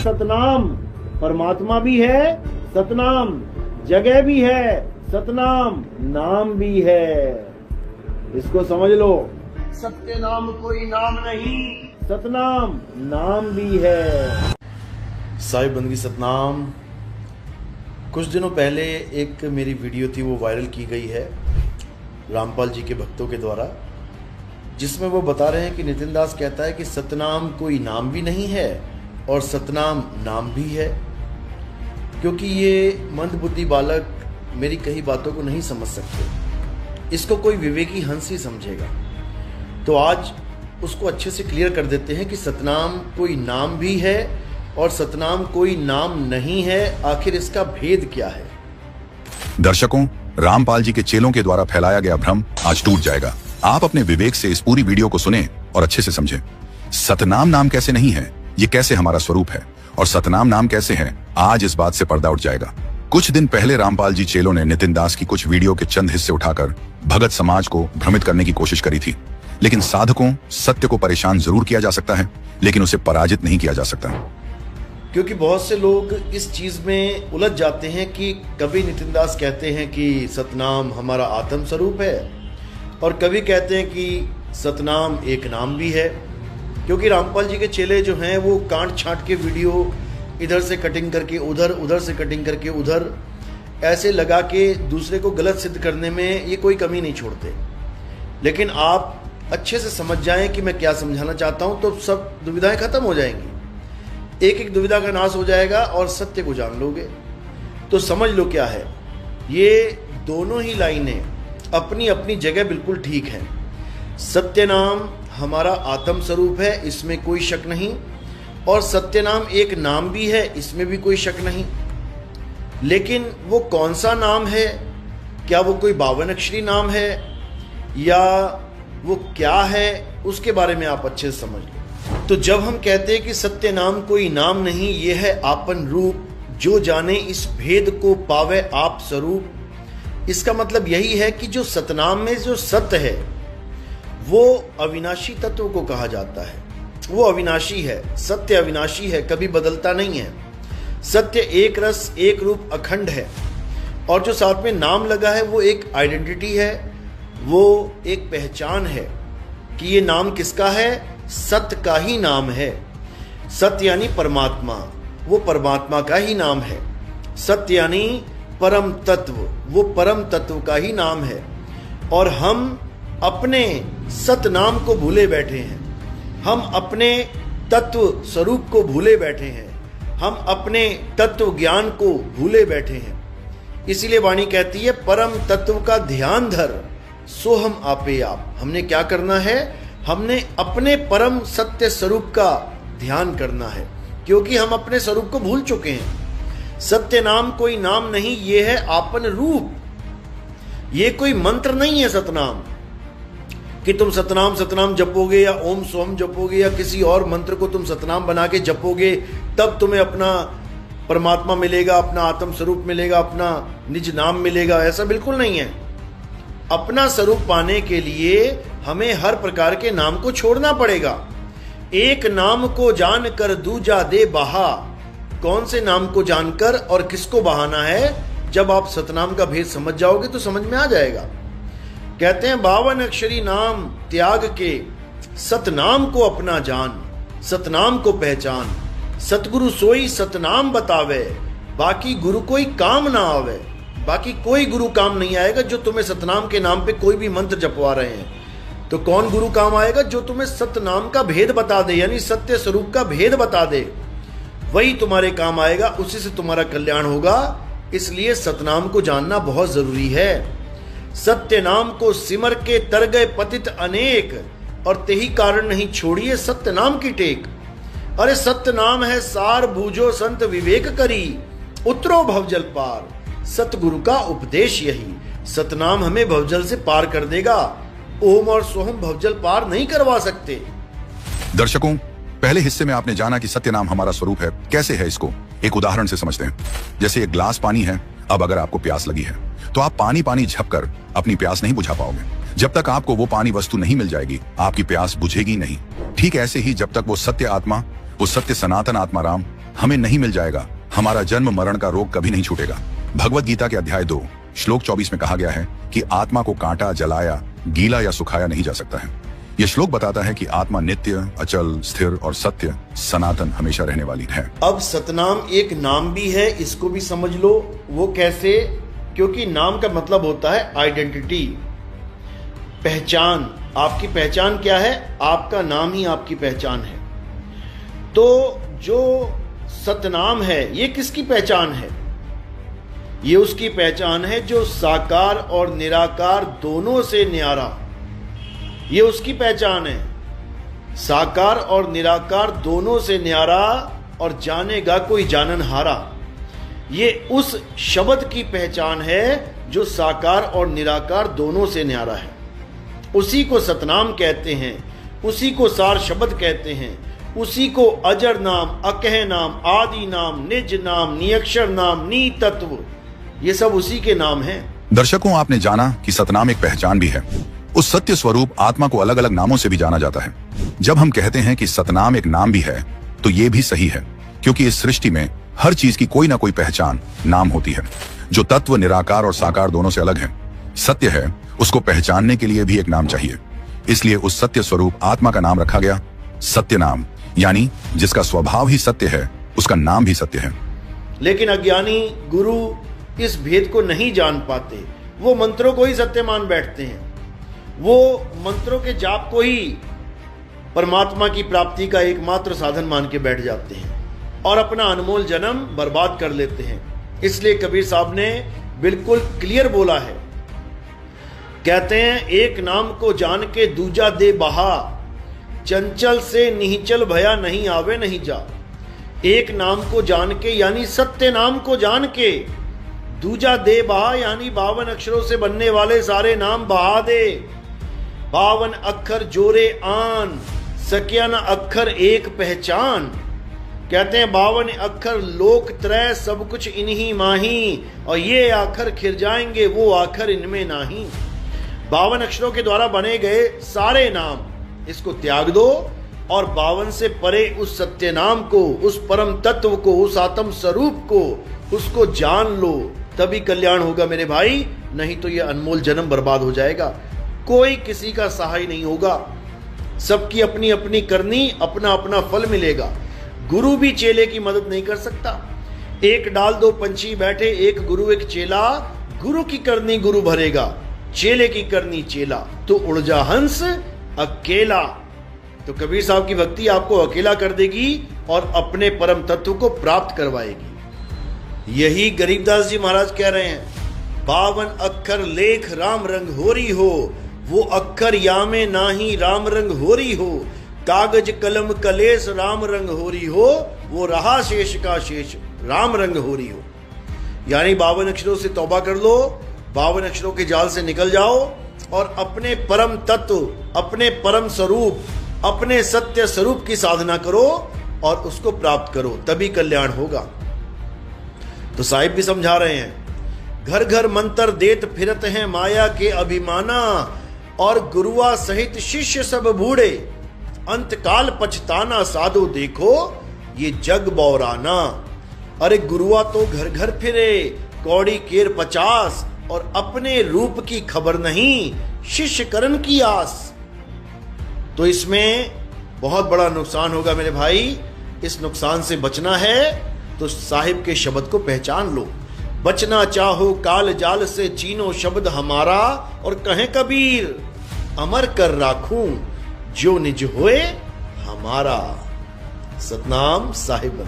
सतनाम परमात्मा भी है, सतनाम जगह भी है, सतनाम नाम भी है। इसको समझ लो। सत्य नाम कोई नाम नहीं, सतनाम नाम भी है। साहिब बंदगी सतनाम। कुछ दिनों पहले एक मेरी वीडियो थी, वो वायरल की गई है रामपाल जी के भक्तों के द्वारा, जिसमें वो बता रहे हैं कि नितिन दास कहता है कि सतनाम कोई नाम भी नहीं है और सतनाम नाम भी है। क्योंकि ये मंदबुद्धि बालक मेरी कही बातों को नहीं समझ सकते, इसको कोई विवेकी हंस ही समझेगा। तो आज उसको अच्छे से क्लियर कर देते हैं कि सतनाम कोई नाम भी है और सतनाम कोई नाम नहीं है। आखिर इसका भेद क्या है? दर्शकों, रामपाल जी के चेलों के द्वारा फैलाया गया भ्रम आज टूट जाएगा। आप अपने विवेक से इस पूरी वीडियो को सुने और अच्छे से समझें। सतनाम नाम कैसे नहीं है, ये कैसे हमारा स्वरूप है, और सतनाम नाम कैसे है, आज इस बात से पर्दा उठ जाएगा। कुछ दिन पहले रामपाल जी चेलों ने नितिन दास की कुछ वीडियो के चंद हिस्से उठाकर भगत समाज को भ्रमित करने की कोशिश करी थी। लेकिन साधकों, सत्य को परेशान जरूर किया जा सकता है, लेकिन उसे पराजित नहीं किया जा सकता। क्योंकि बहुत से लोग इस चीज में उलझ जाते हैं कि कभी नितिन दास कहते हैं कि सतनाम हमारा आत्म स्वरूप है और कभी कहते हैं कि सतनाम एक नाम भी है। क्योंकि रामपाल जी के चेले जो हैं वो कांट छांट के वीडियो इधर से कटिंग करके उधर, उधर से कटिंग करके उधर, ऐसे लगा के दूसरे को गलत सिद्ध करने में ये कोई कमी नहीं छोड़ते। लेकिन आप अच्छे से समझ जाएं कि मैं क्या समझाना चाहता हूं, तो सब दुविधाएं खत्म हो जाएंगी। एक एक दुविधा का नाश हो जाएगा और सत्य को जान लोगे। तो समझ लो क्या है। ये दोनों ही लाइनें अपनी अपनी जगह बिल्कुल ठीक हैं। सत्य नाम हमारा आत्म स्वरूप है, इसमें कोई शक नहीं, और सत्य नाम एक नाम भी है, इसमें भी कोई शक नहीं। लेकिन वो कौन सा नाम है? क्या वो कोई 52 अक्षरी नाम है या वो क्या है? उसके बारे में आप अच्छे से समझ लो। तो जब हम कहते हैं कि सत्य नाम कोई नाम नहीं, ये है आपन रूप, जो जाने इस भेद को पावे आप स्वरूप। इसका मतलब यही है कि जो सतनाम में जो सत्य है वो अविनाशी तत्व को कहा जाता है। वो अविनाशी है, सत्य अविनाशी है, कभी बदलता नहीं है। सत्य एक रस एक रूप अखंड है, और जो साथ में नाम लगा है वो एक आइडेंटिटी है, वो एक पहचान है कि ये नाम किसका है? सत्य का ही नाम है। सत्य यानी परमात्मा, वो परमात्मा का ही नाम है। सत्य यानी परम तत्व, वो परम तत्व का ही नाम है। और हम अपने सत नाम को भूले बैठे हैं, हम अपने तत्व स्वरूप को भूले बैठे हैं, हम अपने तत्व ज्ञान को भूले बैठे हैं। इसीलिए वाणी कहती है परम तत्व का ध्यान धर सो हम आपे आप। हमने क्या करना है? हमने अपने परम सत्य स्वरूप का ध्यान करना है, क्योंकि हम अपने स्वरूप को भूल चुके हैं। सत्य नाम कोई नाम नहीं, ये है आपन रूप। ये कोई मंत्र नहीं है सतनाम कि तुम सतनाम सतनाम जपोगे या ओम सोम जपोगे या किसी और मंत्र को तुम सतनाम बना के जपोगे तब तुम्हें अपना परमात्मा मिलेगा, अपना आत्म स्वरूप मिलेगा, अपना निज नाम मिलेगा। ऐसा बिल्कुल नहीं है। अपना स्वरूप पाने के लिए हमें हर प्रकार के नाम को छोड़ना पड़ेगा। एक नाम को जानकर दूजा दे बहा। कौन से नाम को जानकर और किसको बहाना है? जब आप सतनाम का भेद समझ जाओगे तो समझ में आ जाएगा। कहते हैं 52 अक्षरी नाम त्याग के सतनाम को अपना जान, सतनाम को पहचान। सतगुरु सोई सतनाम बतावे, बाकी गुरु कोई काम ना आवे। बाकी कोई गुरु काम नहीं आएगा जो तुम्हें सतनाम के नाम पे कोई भी मंत्र जपवा रहे हैं। तो कौन गुरु काम आएगा? जो तुम्हें सतनाम का भेद बता दे, यानी सत्य स्वरूप का भेद बता दे, वही तुम्हारे काम आएगा, उसी से तुम्हारा कल्याण होगा। इसलिए सतनाम को जानना बहुत जरूरी है। सत्य नाम को सिमर के तर गए पतित अनेक, और तेही कारण नहीं छोड़िए सत्य नाम की टेक। अरे सत्य नाम है सार बूझो संत विवेक करी, उतरो भवजल पार। सतगुरु का उपदेश यही। सतनाम हमें भवजल से पार कर देगा। ओम और सोहम भवजल पार नहीं करवा सकते। दर्शकों, पहले हिस्से में आपने जाना कि सत्य नाम हमारा स्वरूप है। कैसे है इसको एक उदाहरण से समझते हैं। जैसे एक ग्लास पानी है, अब अगर आपको प्यास लगी है तो आप पानी पानी झपकर अपनी प्यास नहीं बुझा पाओगे। जब तक आपको वो पानी वस्तु नहीं मिल जाएगी, आपकी प्यास बुझेगी नहीं। ठीक ऐसे ही जब तक वो सत्य आत्मा, वो सत्य सनातन आत्मा राम हमें नहीं मिल जाएगा, हमारा जन्म मरण का रोग कभी नहीं छूटेगा। भगवत गीता के अध्याय 2 श्लोक 24 में कहा गया है कि आत्मा को काटा, जलाया, गीला या सुखाया नहीं जा सकता है। यह श्लोक बताता है कि आत्मा नित्य, अचल, स्थिर और सत्य, सनातन, हमेशा रहने वाली है। अब सतनाम एक नाम भी है, इसको भी समझ लो। वो कैसे? क्योंकि नाम का मतलब होता है आइडेंटिटी, पहचान। आपकी पहचान क्या है? आपका नाम ही आपकी पहचान है। तो जो सतनाम है ये किसकी पहचान है? ये उसकी पहचान है जो साकार और निराकार दोनों से न्यारा। ये उसकी पहचान है, साकार और निराकार दोनों से न्यारा, और जानेगा कोई जाननहारा। ये उस शब्द की पहचान है जो साकार और निराकार दोनों से न्यारा है। उसी को सतनाम कहते हैं, उसी को सार शब्द कहते हैं, उसी को अजर नाम, अकह नाम, आदि नाम, निज नाम, नियक्षर नाम, नी तत्व, ये सब उसी के नाम हैं। दर्शकों, आपने जाना कि सतनाम एक पहचान भी है। उस सत्य स्वरूप आत्मा को अलग अलग नामों से भी जाना जाता है। जब हम कहते हैं कि सतनाम एक नाम भी है, तो ये भी सही है, क्योंकि इस सृष्टि में हर चीज की कोई ना कोई पहचान, नाम होती है, जो तत्व निराकार और साकार दोनों से अलग है। सत्य है, उसको पहचानने के लिए भी एक नाम चाहिए। इसलिए उस सत्य स्वरूप आत्मा का नाम रखा गया सत्य नाम, यानी जिसका स्वभाव ही सत्य है, उसका नाम भी सत्य है। लेकिन अज्ञानी गुरु इस भेद को नहीं जान पाते। वो मंत्रों को ही सत्य मान बैठते हैं। वो मंत्रों के जाप को ही परमात्मा की प्राप्ति का एकमात्र साधन मान के बैठ जाते हैं और अपना अनमोल जन्म बर्बाद कर लेते हैं। इसलिए कबीर साहब ने बिल्कुल क्लियर बोला है, कहते हैं एक नाम को जान के दूजा दे बहा, चंचल से निहिचल भया नहीं आवे नहीं जा। एक नाम को जान के यानी सत्य नाम को जान के, दूजा दे बहा यानी 52 अक्षरों से बनने वाले सारे नाम बहा दे। 52 अक्षर जोरे आन, सकिया न अक्षर एक पहचान। कहते हैं 52 अक्षर लोक त्रय सब कुछ इन्हीं माही, और ये आखर खिर जाएंगे वो आखर इनमें नाही। 52 अक्षरों के द्वारा बने गए सारे नाम, इसको त्याग दो और 52 से परे उस सत्य नाम को, उस परम तत्व को, उस आत्म स्वरूप को, उसको जान लो, तभी कल्याण होगा मेरे भाई। नहीं तो यह अनमोल जन्म बर्बाद हो जाएगा। कोई किसी का सहाय नहीं होगा, सबकी अपनी अपनी करनी, अपना अपना फल मिलेगा। गुरु भी चेले की मदद नहीं कर सकता। एक डाल दो पंछी बैठे, एक गुरु एक चेला, गुरु की करनी गुरु भरेगा, चेले की करनी चेला, तो उड़ जा हंस अकेला। तो कबीर साहब की भक्ति आपको अकेला कर देगी और अपने परम तत्व को प्राप्त करवाएगी। यही गरीबदास जी महाराज कह रहे हैं, 52 अक्षर लेख राम रंग होरी हो, वो अक्षर यामे नाही राम रंग होरी हो। कागज कलम कलेश राम रंग होरी हो, वो रहा शेष का शेष राम रंग होरी हो। यानी 52 अक्षरों से तौबा कर लो, 52 अक्षरों के जाल से निकल जाओ और अपने परम तत्व, अपने परम स्वरूप, अपने सत्य स्वरूप की साधना करो और उसको प्राप्त करो, तभी कल्याण होगा। तो साहिब भी समझा रहे हैं, घर घर मंत्र देत फिरत हैं माया के अभिमाना, और गुरुआ सहित शिष्य सब बूढ़े, अंतकाल पछताना साधो देखो ये जग बौराना। अरे गुरुआ तो घर घर फिरे, कौड़ी केर 50, और अपने रूप की खबर नहीं, शिष्य करण की आस। तो इसमें बहुत बड़ा नुकसान होगा मेरे भाई। इस नुकसान से बचना है तो साहिब के शब्द को पहचान लो। बचना चाहो काल जाल से, चीनो शब्द हमारा, और कहें कबीर अमर कर राखूं जो निज होए हमारा। सतनाम साहिब।